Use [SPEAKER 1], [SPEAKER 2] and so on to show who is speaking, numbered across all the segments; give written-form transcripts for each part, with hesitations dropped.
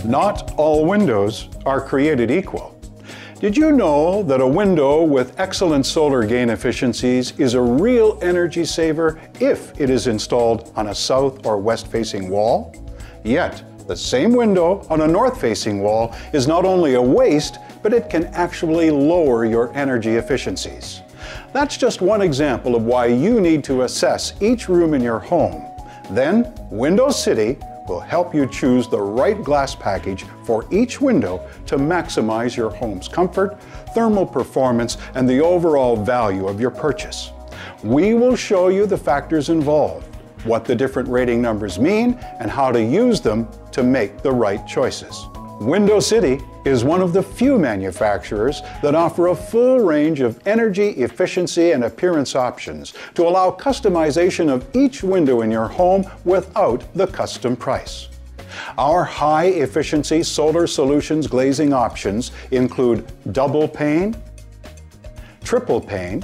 [SPEAKER 1] Not all windows are created equal. Did you know that a window with excellent solar gain efficiencies is a real energy saver if it is installed on a south or west-facing wall? Yet, the same window on a north-facing wall is not only a waste, but it can actually lower your energy efficiencies. That's just one example of why you need to assess each room in your home. Then, Windows City will help you choose the right glass package for each window to maximize your home's comfort, thermal performance, and the overall value of your purchase. We will show you the factors involved, what the different rating numbers mean, and how to use them to make the right choices. Windows City is one of the few manufacturers that offer a full range of energy, efficiency, and appearance options to allow customization of each window in your home without the custom price. Our high-efficiency solar solutions glazing options include double pane, triple pane,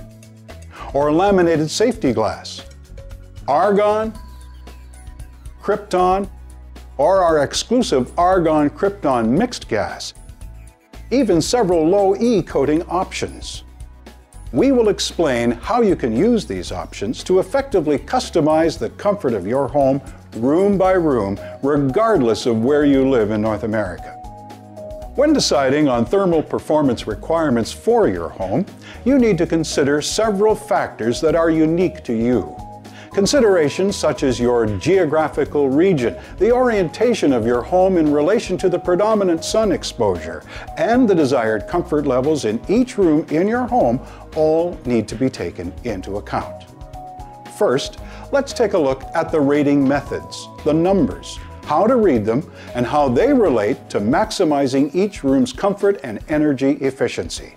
[SPEAKER 1] or laminated safety glass, argon, krypton, or our exclusive argon-krypton mixed gas, even several low-E coating options. We will explain how you can use these options to effectively customize the comfort of your home room by room, regardless of where you live in North America. When deciding on thermal performance requirements for your home, you need to consider several factors that are unique to you. Considerations such as your geographical region, the orientation of your home in relation to the predominant sun exposure, and the desired comfort levels in each room in your home all need to be taken into account. First, let's take a look at the rating methods, the numbers, how to read them, and how they relate to maximizing each room's comfort and energy efficiency.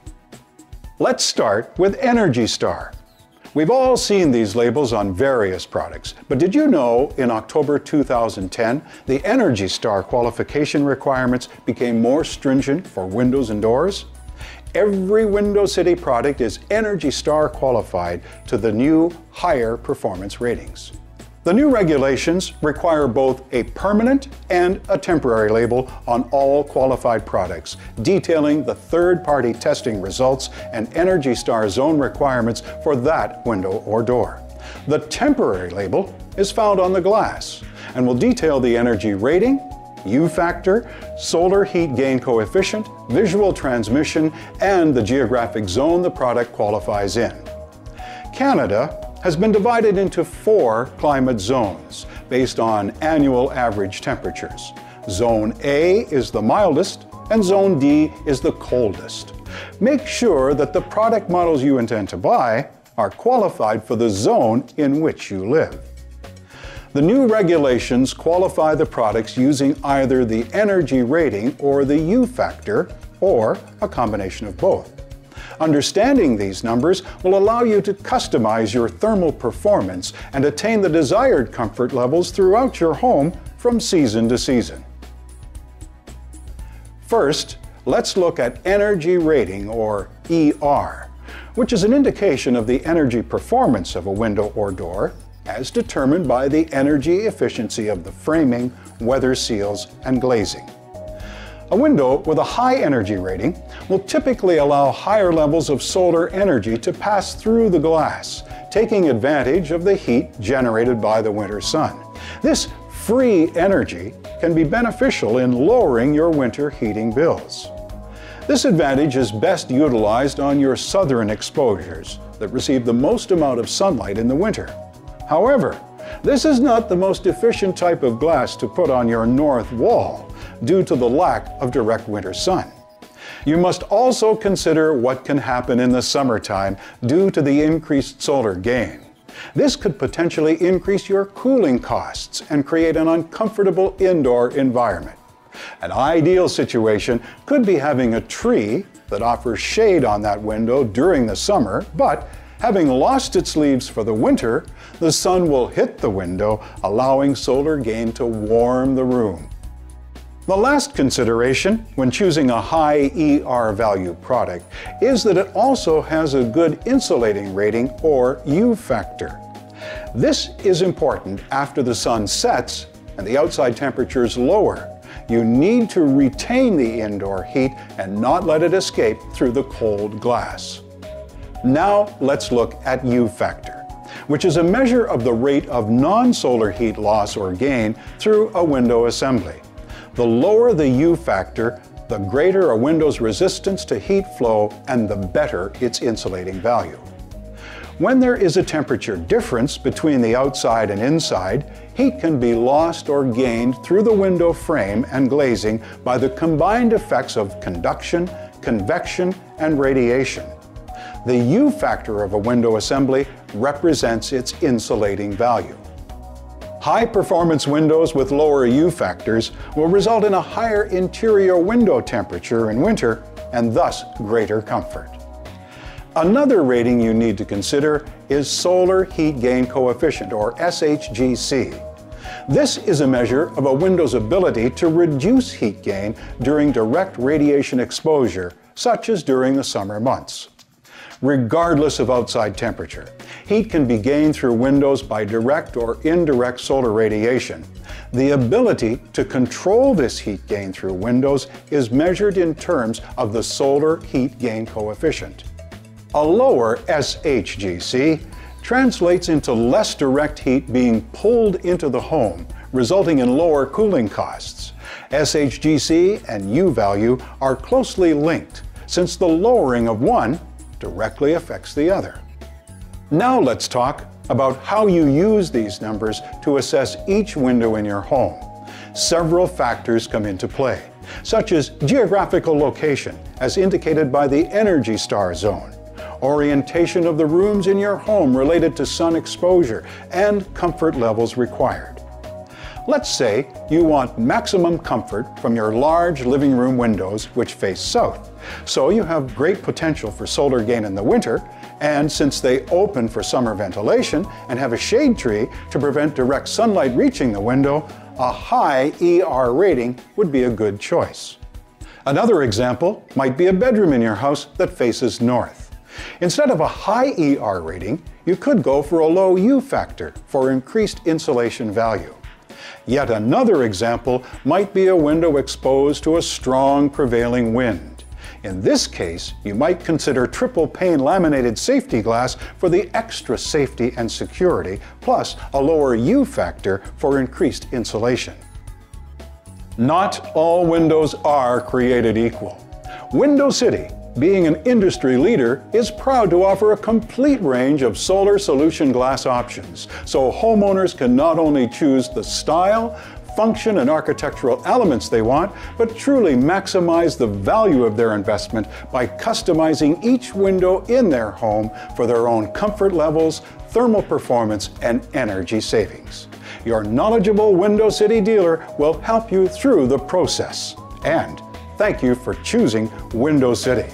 [SPEAKER 1] Let's start with Energy Star. We've all seen these labels on various products, but did you know in October 2010, the Energy Star qualification requirements became more stringent for windows and doors? Every Windows City product is Energy Star qualified to the new higher performance ratings. The new regulations require both a permanent and a temporary label on all qualified products, detailing the third-party testing results and Energy Star zone requirements for that window or door. The temporary label is found on the glass and will detail the energy rating, UFactor, solar heat gain coefficient, visual transmission, and the geographic zone the product qualifies in. Canada has been divided into 4 climate zones based on annual average temperatures. Zone A is the mildest and Zone D is the coldest. Make sure that the product models you intend to buy are qualified for the zone in which you live. The new regulations qualify the products using either the energy rating or the UFactor, or a combination of both. Understanding these numbers will allow you to customize your thermal performance and attain the desired comfort levels throughout your home from season to season. First, let's look at energy rating, or ER, which is an indication of the energy performance of a window or door as determined by the energy efficiency of the framing, weather seals, and glazing. A window with a high energy rating will typically allow higher levels of solar energy to pass through the glass, taking advantage of the heat generated by the winter sun. This free energy can be beneficial in lowering your winter heating bills. This advantage is best utilized on your southern exposures that receive the most amount of sunlight in the winter. However, this is not the most efficient type of glass to put on your north wall due to the lack of direct winter sun. You must also consider what can happen in the summertime due to the increased solar gain. This could potentially increase your cooling costs and create an uncomfortable indoor environment. An ideal situation could be having a tree that offers shade on that window during the summer, but having lost its leaves for the winter, the sun will hit the window, allowing solar gain to warm the room. The last consideration when choosing a high ER value product is that it also has a good insulating rating, or UFactor. This is important after the sun sets and the outside temperature is lower. You need to retain the indoor heat and not let it escape through the cold glass. Now let's look at UFactor, which is a measure of the rate of non-solar heat loss or gain through a window assembly. The lower the UFactor, the greater a window's resistance to heat flow and the better its insulating value. When there is a temperature difference between the outside and inside, heat can be lost or gained through the window frame and glazing by the combined effects of conduction, convection, and radiation. The UFactor of a window assembly represents its insulating value. High-performance windows with lower UFactors will result in a higher interior window temperature in winter and thus greater comfort. Another rating you need to consider is Solar Heat Gain Coefficient, or SHGC. This is a measure of a window's ability to reduce heat gain during direct radiation exposure, such as during the summer months. Regardless of outside temperature, heat can be gained through windows by direct or indirect solar radiation. The ability to control this heat gain through windows is measured in terms of the Solar Heat Gain Coefficient. A lower SHGC translates into less direct heat being pulled into the home, resulting in lower cooling costs. SHGC and U value are closely linked, since the lowering of one directly affects the other. Now let's talk about how you use these numbers to assess each window in your home. Several factors come into play, such as geographical location, as indicated by the Energy Star zone, orientation of the rooms in your home related to sun exposure, and comfort levels required. Let's say you want maximum comfort from your large living room windows which face south, so you have great potential for solar gain in the winter, and since they open for summer ventilation and have a shade tree to prevent direct sunlight reaching the window, a high ER rating would be a good choice. Another example might be a bedroom in your house that faces north. Instead of a high ER rating, you could go for a low UFactor for increased insulation value. Yet another example might be a window exposed to a strong prevailing wind. In this case, you might consider triple pane laminated safety glass for the extra safety and security, plus a lower UFactor for increased insulation. Not all windows are created equal. Window City, being an industry leader, is proud to offer a complete range of solar solution glass options, so homeowners can not only choose the style, function, and architectural elements they want, but truly maximize the value of their investment by customizing each window in their home for their own comfort levels, thermal performance, and energy savings. Your knowledgeable Window City dealer will help you through the process. And thank you for choosing Window City.